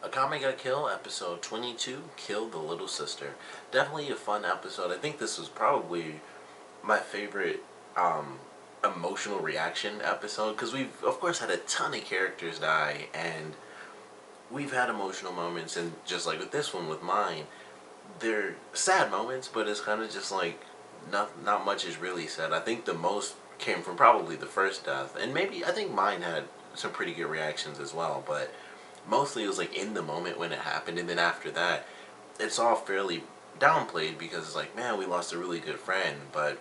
Akame Got Killed, episode 22, Kill the Little Sister. Definitely a fun episode. I think this was probably my favorite emotional reaction episode because we've, of course, had a ton of characters die and we've had emotional moments, and just like with this one, with mine, they're sad moments, but it's kind of just like not much is really said. I think the most came from probably the first death, and maybe I think mine had some pretty good reactions as well, but mostly it was like in the moment when it happened, and then after that, it's all fairly downplayed because it's like, man, we lost a really good friend. But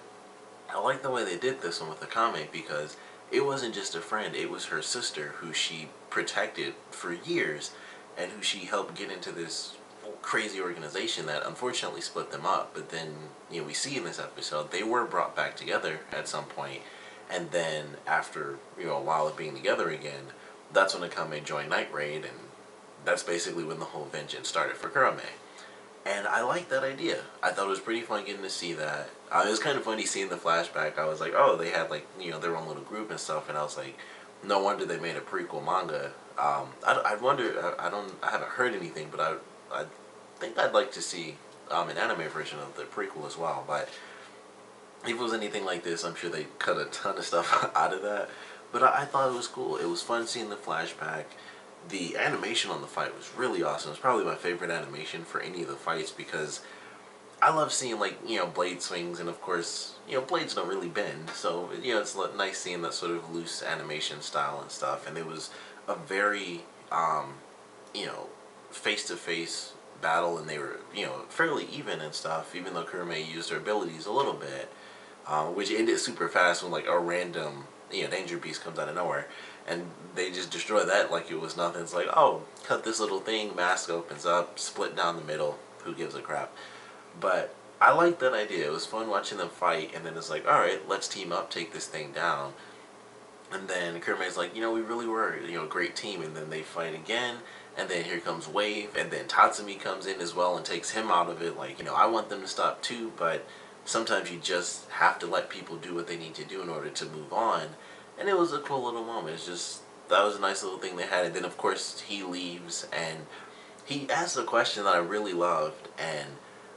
I like the way they did this one with Akame because it wasn't just a friend, it was her sister who she protected for years and who she helped get into this crazy organization that unfortunately split them up. But then, we see in this episode they were brought back together at some point, and then after, a while of being together again, that's when Akame joined Night Raid, and that's basically when the whole vengeance started for Kurome. And I liked that idea. I thought it was pretty fun getting to see that. It was kind of funny seeing the flashback. I was like, oh, they had like, their own little group and stuff, and I was like, no wonder they made a prequel manga. I wonder, I haven't heard anything, but I think I'd like to see an anime version of the prequel as well. But if it was anything like this, I'm sure they cut a ton of stuff out of that. But I thought it was cool. It was fun seeing the flashback. The animation on the fight was really awesome. It's probably my favorite animation for any of the fights because I love seeing, like, blade swings, and of course, blades don't really bend. So, it's nice seeing that sort of loose animation style and stuff. And it was a very, face-to-face battle, and they were, fairly even and stuff, even though Kurome used her abilities a little bit, which ended super fast when, like, a random, danger beast comes out of nowhere. And they just destroy that like it was nothing. It's like, oh, cut this little thing, mask opens up, split down the middle, who gives a crap. But I liked that idea. It was fun watching them fight, and then it's like, alright, let's team up, take this thing down. And then Kurome's like, we really were, a great team, and then they fight again, and then here comes Wave, and then Tatsumi comes in as well and takes him out of it. Like, I want them to stop too, but sometimes you just have to let people do what they need to do in order to move on. And it was a cool little moment. It's just, that was a nice little thing they had. And then, of course, he leaves, and he asked a question that I really loved. And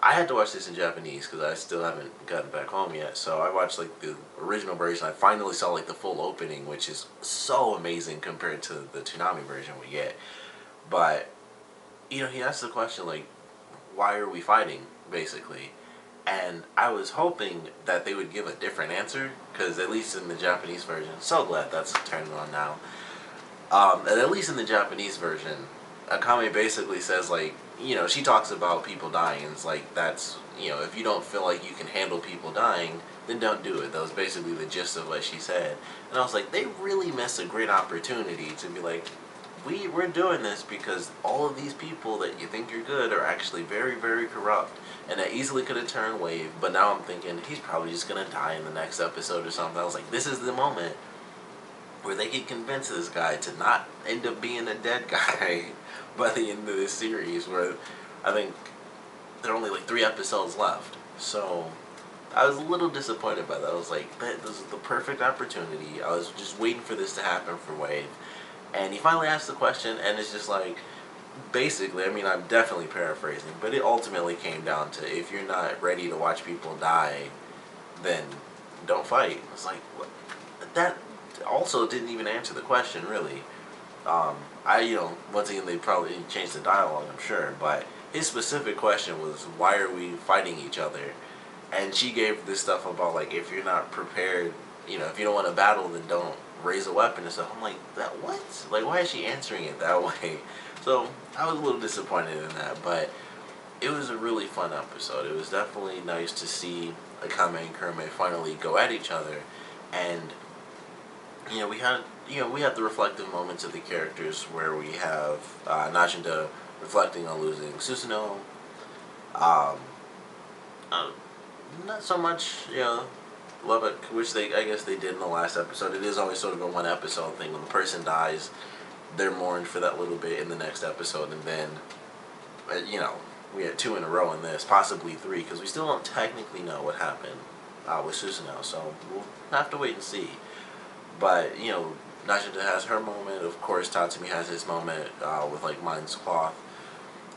I had to watch this in Japanese because I still haven't gotten back home yet. So I watched, like, the original version. I finally saw, like, the full opening, which is so amazing compared to the Toonami version we get. But, he asked the question, like, why are we fighting, basically? And I was hoping that they would give a different answer, because at least in the Japanese version, so glad that's turning on now. And at least in the Japanese version, Akame basically says, like, she talks about people dying, and it's like, that's, if you don't feel like you can handle people dying, then don't do it. That was basically the gist of what she said. And I was like, they really missed a great opportunity to be like, we're doing this because all of these people that you think you're good are actually very, very corrupt. And that easily could have turned Wave, but now I'm thinking he's probably just going to die in the next episode or something. I was like, this is the moment where they can convince this guy to not end up being a dead guy by the end of this series, where I think there are only like 3 episodes left. So I was a little disappointed by that. I was like, this is the perfect opportunity. I was just waiting for this to happen for Wave. And he finally asked the question, and it's just like, basically, I'm definitely paraphrasing, but it ultimately came down to, if you're not ready to watch people die, then don't fight. It's like, what? That also didn't even answer the question, really. Once again, they probably changed the dialogue, I'm sure, but his specific question was, why are we fighting each other? And she gave this stuff about, like, if you're not prepared, if you don't want to battle, then don't raise a weapon and stuff. I'm like, that what? Like, why is she answering it that way? So I was a little disappointed in that, but it was a really fun episode. It was definitely nice to see Akame and Kurome finally go at each other, and we had the reflective moments of the characters where we have Najinda reflecting on losing Susanoo. Um, Not so much, love it, which I guess they did in the last episode. It is always sort of a 1 episode thing. When the person dies, they're mourned for that little bit in the next episode, and then, we had 2 in a row in this, possibly 3, because we still don't technically know what happened with Susanoo, so we'll have to wait and see. But, Najida has her moment. Of course, Tatsumi has his moment with like Mind's Cloth.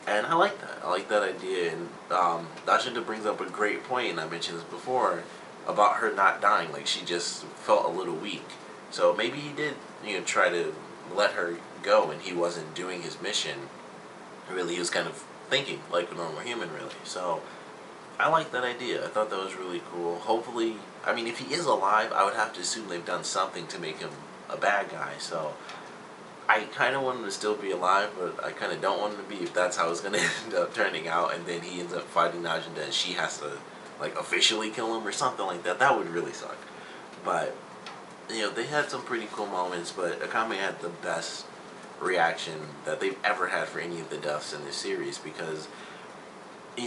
And I like that. I like that idea. And Najida brings up a great point, and I mentioned this before, about her not dying. Like, she just felt a little weak. So maybe he did, try to let her go, and he wasn't doing his mission. Really, he was kind of thinking like a normal human, really. So I like that idea. I thought that was really cool. Hopefully, I mean, if he is alive, I would have to assume they've done something to make him a bad guy. So I kind of want him to still be alive, but I kind of don't want him to be, if that's how it's going to end up turning out, and then he ends up fighting Najida and she has to, like, officially kill him or something like that. That would really suck. But, they had some pretty cool moments, but Akame had the best reaction that they've ever had for any of the deaths in this series, because,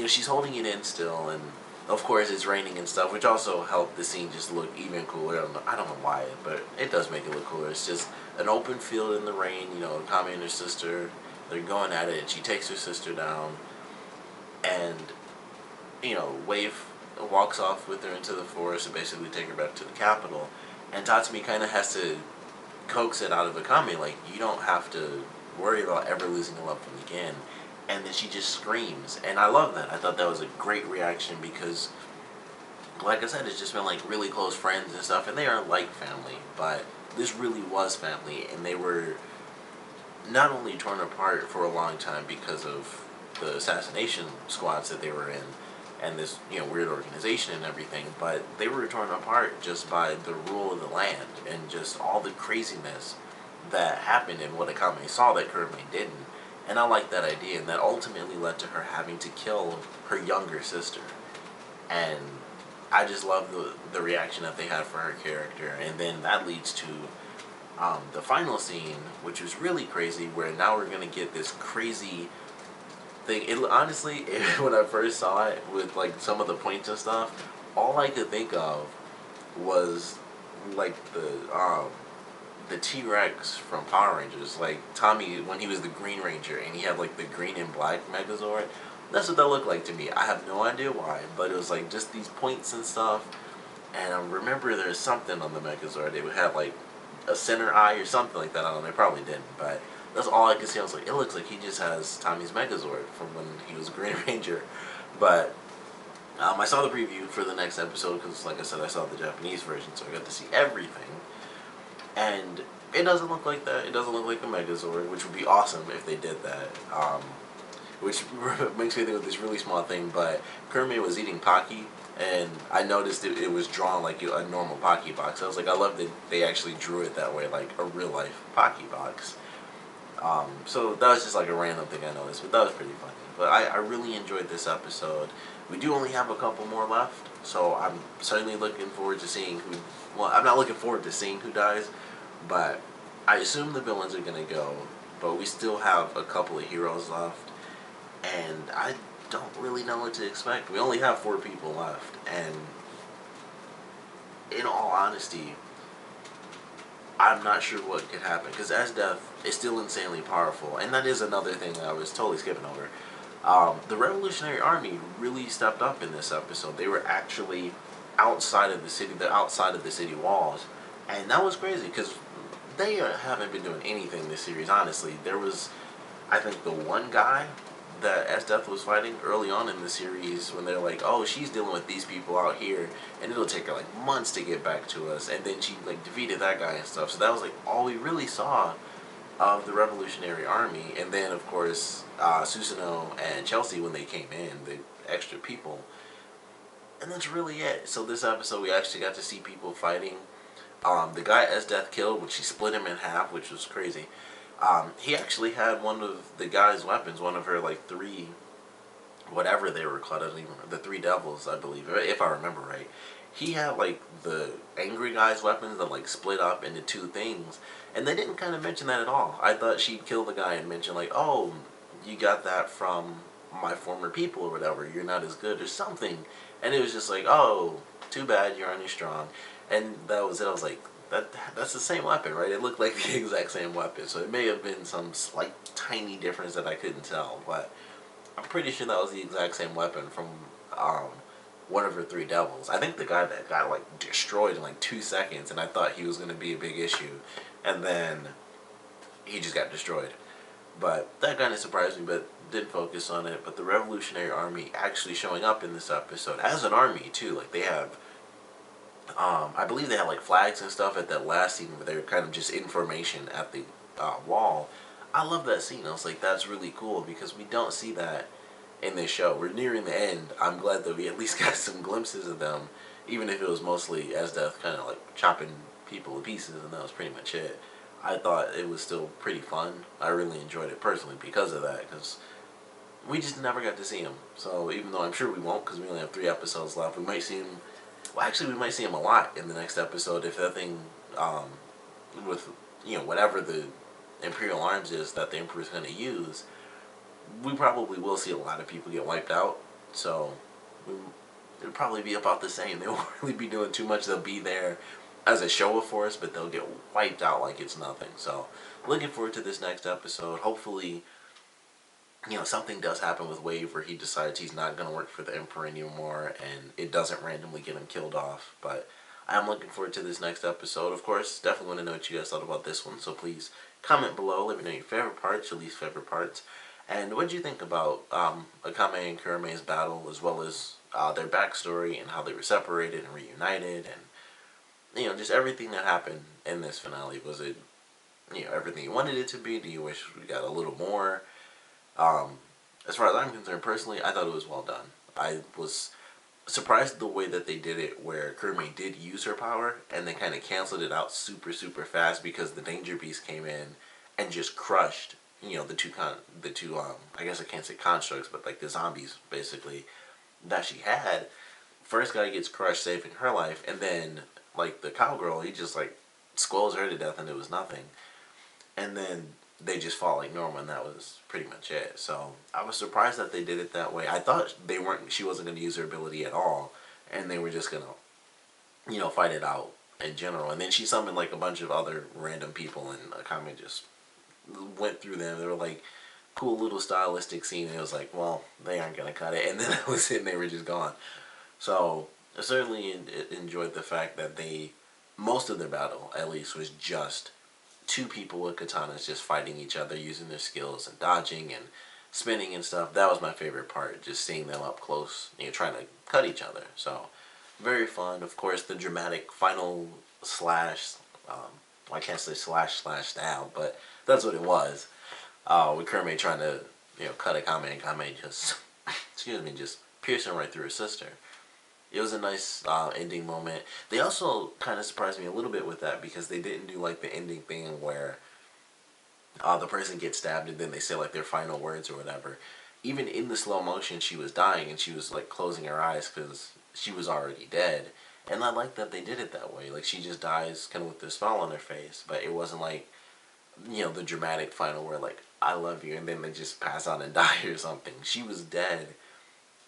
she's holding it in still, and of course it's raining and stuff, which also helped the scene just look even cooler. I don't know why, but it does make it look cooler. It's just an open field in the rain, Akame and her sister, they're going at it, and she takes her sister down, and, Wave walks off with her into the forest and basically take her back to the capital, and Tatsumi kind of has to coax it out of Akame, like, you don't have to worry about ever losing a loved one again. And then she just screams, and I love that. I thought that was a great reaction because, like I said, it's just been like really close friends and stuff, and they are like family, but this really was family, and they were not only torn apart for a long time because of the assassination squads that they were in, and this weird organization and everything, but they were torn apart just by the rule of the land and just all the craziness that happened and what Akame saw that Kurome didn't. And I like that idea, and that ultimately led to her having to kill her younger sister. And I just love the reaction that they had for her character. And then that leads to the final scene, which was really crazy, where now we're going to get this crazy thing. Honestly, when I first saw it, with like some of the points and stuff, all I could think of was like the T-Rex from Power Rangers, like Tommy when he was the Green Ranger and he had like the green and black Megazord. That's what that looked like to me. I have no idea why, but it was like just these points and stuff. And I remember there's something on the Megazord. It would have like a center eye or something like that. I don't know, they probably didn't, but that's all I could see. I was like, it looks like he just has Tommy's Megazord from when he was Green Ranger. But I saw the preview for the next episode because, like I said, I saw the Japanese version, so I got to see everything. And it doesn't look like that. It doesn't look like a Megazord, which would be awesome if they did that. Which makes me think of this really small thing, but Kurome was eating Pocky, and I noticed it was drawn like a normal Pocky box. I was like, I love that they actually drew it that way, like a real-life Pocky box. So that was just like a random thing I noticed, but that was pretty funny. But I really enjoyed this episode. We do only have a couple more left, so I'm certainly looking forward to seeing who... Well, I'm not looking forward to seeing who dies, but I assume the villains are going to go, but we still have a couple of heroes left, and I don't really know what to expect. We only have 4 people left, and in all honesty, I'm not sure what could happen, because Death is still insanely powerful, and that is another thing that I was totally skipping over. The Revolutionary Army really stepped up in this episode. They were actually outside of the city, they're outside of the city walls, and that was crazy, because they haven't been doing anything this series, honestly. There was, I think, the one guy that Death was fighting early on in the series when they're like, oh, she's dealing with these people out here, and it'll take her like months to get back to us, and then she like defeated that guy and stuff. So that was like all we really saw of the Revolutionary Army. And then of course Susanoo and Chelsea when they came in, the extra people, and that's really it. So this episode we actually got to see people fighting. The guy Death killed, which she split him in half, which was crazy. He actually had one of the guy's weapons, one of her like 3, whatever they were called, I don't even remember, the 3 devils, I believe, if I remember right. He had like the angry guy's weapons that like split up into 2 things, and they didn't kind of mention that at all. I thought she'd kill the guy and mention like, oh, you got that from my former people or whatever, you're not as good or something. And it was just like, oh, too bad, you're only strong. And that was it. I was like, that's the same weapon, right? It looked like the exact same weapon, so it may have been some slight tiny difference that I couldn't tell, but I'm pretty sure that was the exact same weapon from one of her three devils. I think the guy that got like destroyed in like 2 seconds, and I thought he was going to be a big issue, and then he just got destroyed. But that kind of surprised me, but didn't focus on it. But the Revolutionary Army actually showing up in this episode as an army too. Like they have, I believe they had like flags and stuff at that last scene where they were kind of just in formation at the wall. I love that scene. I was like, that's really cool because we don't see that in this show. We're nearing the end. I'm glad that we at least got some glimpses of them, even if it was mostly as Death kind of like chopping people to pieces, and that was pretty much it. I thought it was still pretty fun. I really enjoyed it personally because of that, because we just never got to see him. So even though I'm sure we won't, because we only have 3 episodes left, we might see him. Well, actually, we might see him a lot in the next episode if that thing, with whatever the Imperial Arms is that the Emperor's going to use, we probably will see a lot of people get wiped out. So it'll probably be about the same. They won't really be doing too much. They'll be there as a show of force, but they'll get wiped out like it's nothing. So looking forward to this next episode. Hopefully, something does happen with Wave where he decides he's not going to work for the Emperor anymore and it doesn't randomly get him killed off. But I'm looking forward to this next episode. Of course, definitely want to know what you guys thought about this one. So please comment below. Let me know your favorite parts, your least favorite parts. And what do you think about Akame and Kurome's battle, as well as their backstory and how they were separated and reunited, and just everything that happened in this finale? Was it everything you wanted it to be? Do you wish we got a little more? As far as I'm concerned, personally, I thought it was well done. I was surprised at the way that they did it, where Kurome did use her power, and they kind of canceled it out super, super fast because the Danger Beast came in and just crushed, the two, I guess I can't say constructs, but like the zombies, basically, that she had. First guy gets crushed, saving her life, and then, like, the cowgirl, he just, like, squells her to death, and it was nothing. And then they just fall like normal, and that was pretty much it. So I was surprised that they did it that way. I thought she wasn't going to use her ability at all, and they were just going to, fight it out in general. And then she summoned like a bunch of other random people, and Akame just went through them. They were like cool little stylistic scene, and it was like, well, they aren't going to cut it. And then that was it, and they were just gone. So I certainly enjoyed the fact that most of their battle, at least, was just 2 people with katanas just fighting each other, using their skills and dodging and spinning and stuff. That was my favorite part, just seeing them up close, trying to cut each other. So very fun. Of course, the dramatic final slash, I can't say slash now, but that's what it was. With Kurome trying to, cut Akame, and Akame just, excuse me, just piercing right through her sister. It was a nice ending moment. They also kind of surprised me a little bit with that, because they didn't do like the ending thing where the person gets stabbed and then they say like their final words or whatever. Even in the slow motion, she was dying and she was like closing her eyes because she was already dead. And I like that they did it that way. Like, she just dies kind of with this smile on her face, but it wasn't like, the dramatic final where like, I love you, and then they just pass out and die or something. She was dead,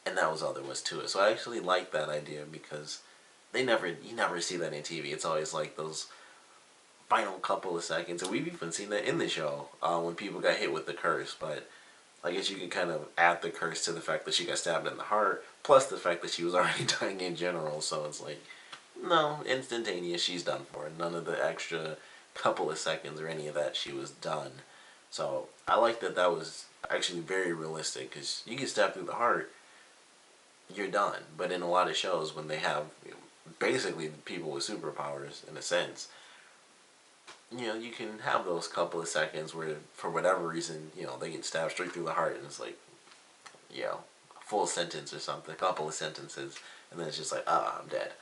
and that was all there was to it. So I actually like that idea, because you never see that in TV. It's always like those final couple of seconds, and we've even seen that in the show when people got hit with the curse. But I guess you can kind of add the curse to the fact that she got stabbed in the heart, plus the fact that she was already dying in general. So it's like, no, instantaneous, she's done for. None of the extra couple of seconds or any of that. She was done. So I like that was actually very realistic, because you get stabbed through the heart, you're done. But in a lot of shows, when they have basically people with superpowers, in a sense, you can have those couple of seconds where, for whatever reason, they get stabbed straight through the heart, and it's like, a full sentence or something, a couple of sentences, and then it's just like, I'm dead.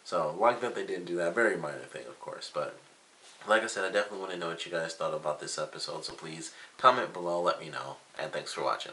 So, like that they didn't do that. Very minor thing, of course, but like I said, I definitely want to know what you guys thought about this episode, so please comment below, let me know, and thanks for watching.